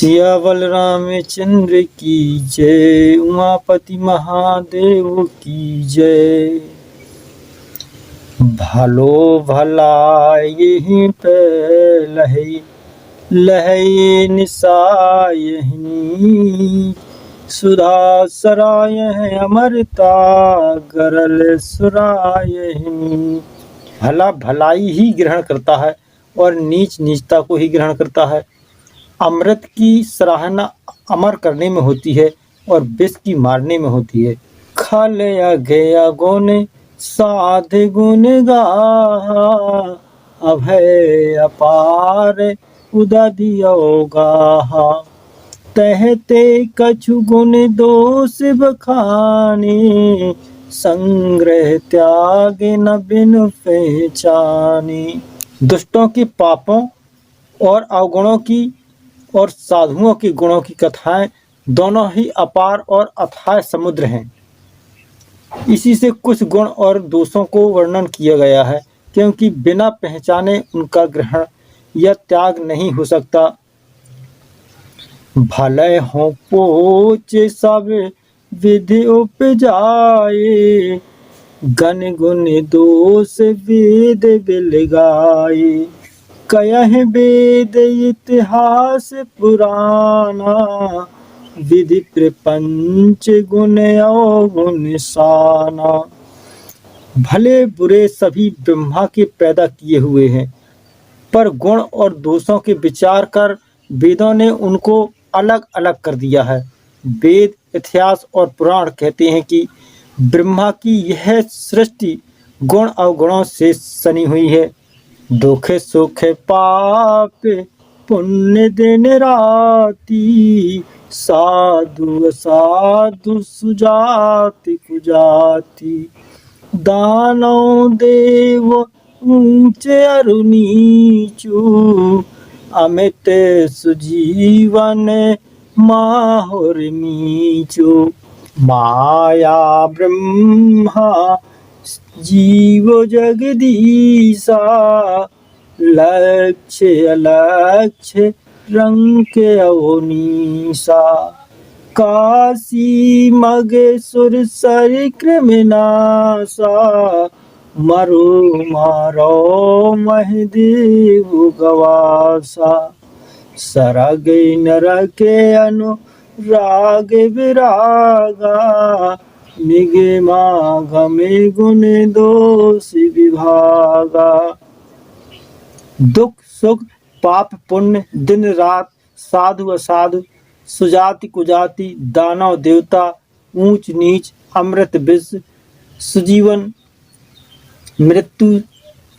सियावल रामचंद्र की जय, उमापति महादेव की जय। भलो भला यहीं पे लहै लहै निसायहिनी, सुधा सराय है अमरता गरल सुरायहिनी। भला भलाई ही ग्रहण करता है और नीच नीचता को ही ग्रहण करता है। अमृत की सराहना अमर करने में होती है और विष की मारने में होती है। खलया गया गुण साध गुण गाहा, अभय अपार उदधियो गाहा। तहते कछु गुण दोष बखाने, संग्रह त्याग न बिनु पहचाने। दुष्टों के पापों और अवगुणों की और साधुओं के गुणों की कथाएं दोनों ही अपार और अथाह समुद्र हैं। इसी से कुछ गुण और दोषों को वर्णन किया गया है, क्योंकि बिना पहचाने उनका ग्रहण या त्याग नहीं हो सकता। भले हो पोच सब विधि उपजाए, गण गुण दोष वेद बिल गाए। कयह वेद इतिहास पुराना, विधि प्रपंच गुण अवगुण साना। भले बुरे सभी ब्रह्मा के पैदा किए हुए हैं, पर गुण और दोषों के विचार कर वेदों ने उनको अलग अलग कर दिया है। वेद, इतिहास और पुराण कहते हैं कि ब्रह्मा की यह सृष्टि गुण अवगुणों से सनी हुई है। दुख सुख पाप पुण्य दिन राति, साधु असाधु सुजाति कुजाति। दानव देव ऊंचे अरु नीचु, अमित सुजीवन माहुर नीचु। माया ब्रह्मा जीव जगदीशा, लक्ष्य अलक्ष्य रंग के अवनीसा। काशी मगेश्वर सर कृमिनाशा, मरु मारो महदेव गवासा। सरग नरक अनुराग विरागा, निगमा गमे गुण दोष विभागा। दुख सुख पाप पुण्य दिन रात, साधु असाधु सुजाति कुजाति, दानव देवता ऊंच नीच, अमृत विष, सुजीवन मृत्यु,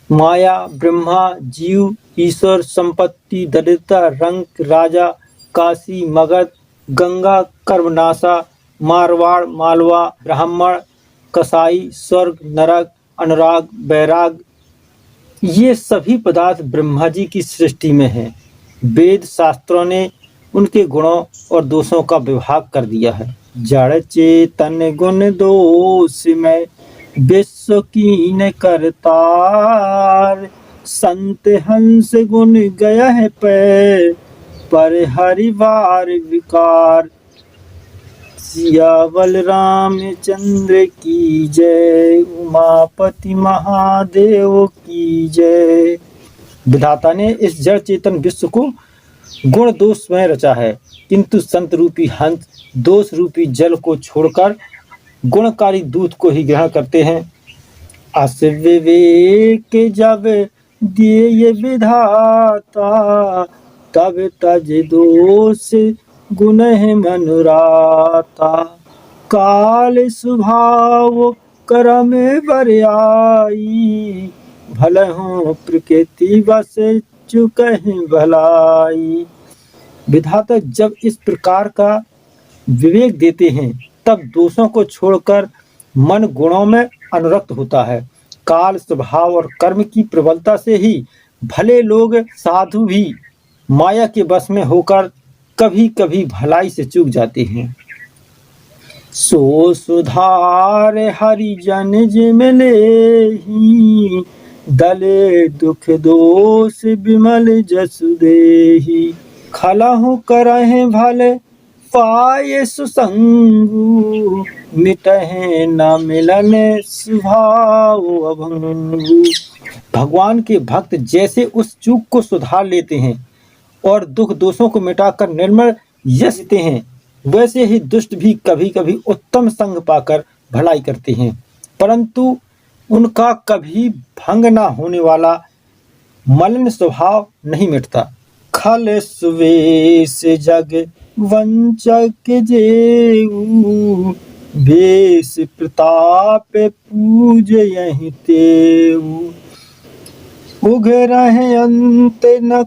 माया ब्रह्मा जीव ईश्वर, संपत्ति दरिद्रता रंक राजा, काशी मगध गंगा कर्मनाशा, मारवाड़ मालवा ब्राह्मण कसाई, स्वर्ग नरक अनुराग बैराग। ये सभी पदार्थ ब्रह्मा जी की सृष्टि में हैं। वेद शास्त्रों ने उनके गुणों और दोषों का विभाग कर दिया है। जड़ चेतन गुण दोष में विश्व कीन करतार, संत हंस गुण गया है पर हरिवार विकार। सियावल रामचंद्र की जय, उमापति महादेव की जय। विधाता ने इस जड़ चेतन विश्व को गुण दोष में रचा है, किंतु संत रूपी हंस दोष रूपी जल को छोड़कर गुणकारी दूध को ही ग्रहण करते हैं। अस विवेक जब दिए विधाता, तब तज दोष गुण मनुराता। काल स्वभाव कर्म बरियाई, भले हो प्रकृति बस चुकहि भलाई। विधाता जब इस प्रकार का विवेक देते हैं, तब दोषों को छोड़कर मन गुणों में अनुरक्त होता है। काल स्वभाव और कर्म की प्रबलता से ही भले लोग साधु भी माया के वश में होकर कभी कभी भलाई से चूक जाते हैं। सो सुधार हरिजन जिमले ही, दले दुख दोष विमल जसु देहि। खलहु करहि भले पाए सुसंगु, मिटहि न मिलन स्वभाव अभंगु। भगवान के भक्त जैसे उस चूक को सुधार लेते हैं और दुख दोषों को मिटाकर निर्मल यश देते हैं, वैसे ही दुष्ट भी कभी कभी उत्तम संग पाकर भलाई करते हैं, परंतु उनका कभी भंग न होने वाला मलिन स्वभाव नहीं मिटता। खल सुवेश जग वंचक जेऊ, भेष प्रताप पूज यहीं तेऊ। उघरहि अंत न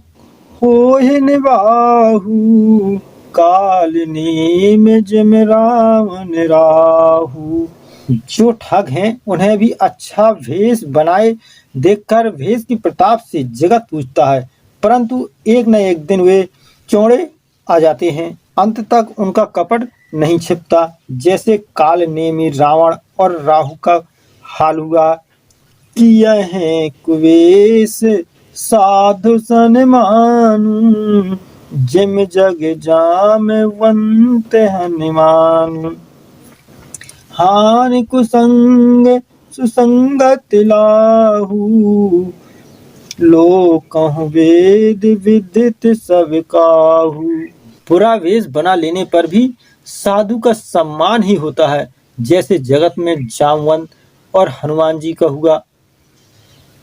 होहि निबाहु, काल नेम जिम रावण राहु। जो ठग हैं उन्हें भी अच्छा भेष बनाए देखकर भेष की प्रताप से जगत पूजता है, परंतु एक न एक दिन वे चौड़े आ जाते हैं, अंत तक उनका कपट नहीं छिपता। जैसे काल नेमी रावण और राहु का हाल हुआ। किया है कुवेश साधु सनमानु, जिम जग जाम वंत हनुमान। हानि कुसंग सुसंगत लाहू, लोक कहूँ वेद विदित सब काहू। बुरा वेश बना लेने पर भी साधु का सम्मान ही होता है, जैसे जगत में जामवंत और हनुमान जी का हुआ।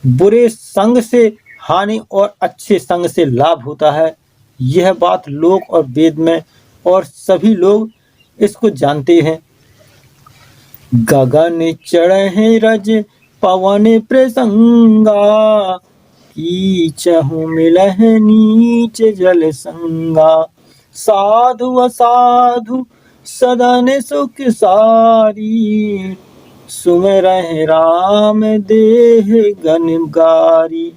बुरे संग से हानि और अच्छे संग से लाभ होता है, यह बात लोक और वेद में और सभी लोग इसको जानते हैं। गगन चढ़े रज पवन प्रसंगा, कीचहु मिलह नीच जल संगा। साधु असाधु सदन सुख सारी, सुमिरहि राम देह गनगारी।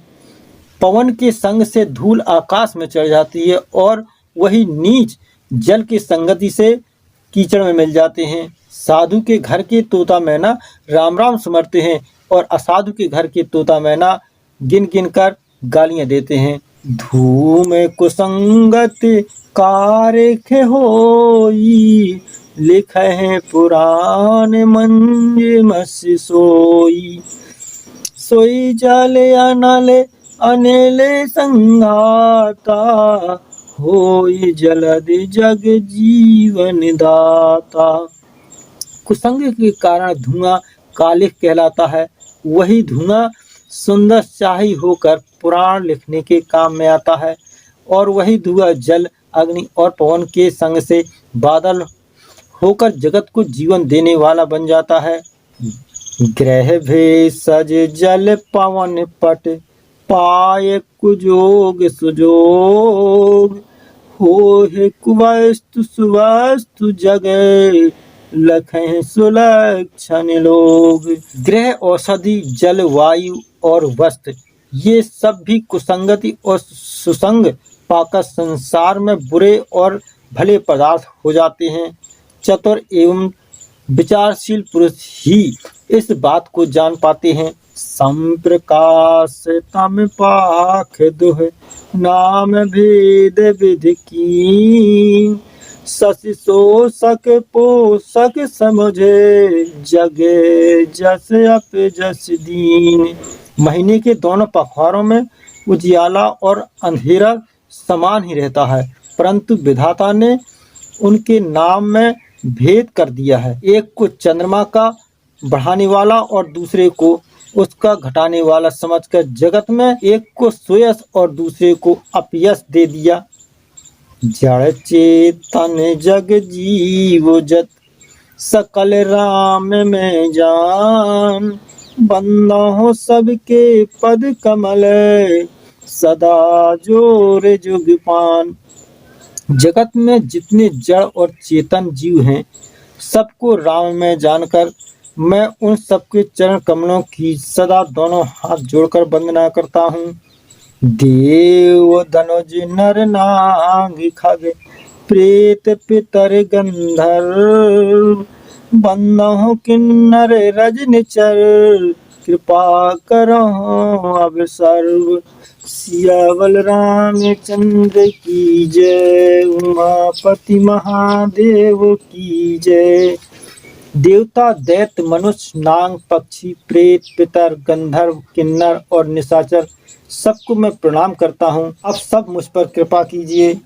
पवन के संग से धूल आकाश में चढ़ जाती है और वही नीच जल की संगति से कीचड़ में मिल जाते हैं। साधु के घर के तोता मैना राम राम सिमरते हैं और असाधु के घर के तोता मैना गिन गिन कर गालियां देते हैं। धूम कुसंगत कारख होई, लिखे पुराण मंज मस सोई। सोई जल अनल अनिल संघाता, होई जलद जग जीवन दाता। कुसंग के कारण धुआं कालिख कहलाता है। वही धुआं सुंदर शाही होकर पुराण लिखने के काम में आता है, और वही धुआं जल अग्नि और पवन के संग से बादल होकर जगत को जीवन देने वाला बन जाता है। ग्रह भेषज जल पवन पट, पाय कुजोग सुजोग। होहि कुवस्तु सुवस्तु जगै, लखें सुलक्षण लोग। ग्रह, औषधि, जल, वायु और वस्त्र, ये सब भी कुसंगति और सुसंग पाकर संसार में बुरे और भले पदार्थ हो जाते हैं। चतुर एवं विचारशील पुरुष ही इस बात को जान पाते हैं। संप्रकाश तम पाख दुह, नाम भेद विधि कीन। शशि शोषक पोषक समझे, जगे जस अप जस दीन। महीने के दोनों पखवारों में उजियाला और अंधेरा समान ही रहता है, परंतु विधाता ने उनके नाम में भेद कर दिया है। एक को चंद्रमा का बढ़ाने वाला और दूसरे को उसका घटाने वाला समझकर जगत में एक को सुयश और दूसरे को अपयश दे दिया। जड़ चेतन जग जीव जत, सकल राम में जान। बंदा हो सबके पद कमल, सदा जोर जुग पान। जगत में जितने जड़ और चेतन जीव हैं, सबको राम में जानकर मैं उन सबके चरण कमलों की सदा दोनों हाथ जोड़कर वंदना करता हूँ। देव धनुज नर नाग खग, प्रेत पितर गंधर्व। बंदो किन्नर रजनिचर, कृपा करो अब सर्व। सियावल रामचंद्र की जय, उमापति महादेव की जय। देवता, दैत्य, मनुष्य, नाग, पक्षी, प्रेत, पितर, गंधर्व, किन्नर और निशाचर सबको मैं प्रणाम करता हूँ। अब सब मुझ पर कृपा कीजिए।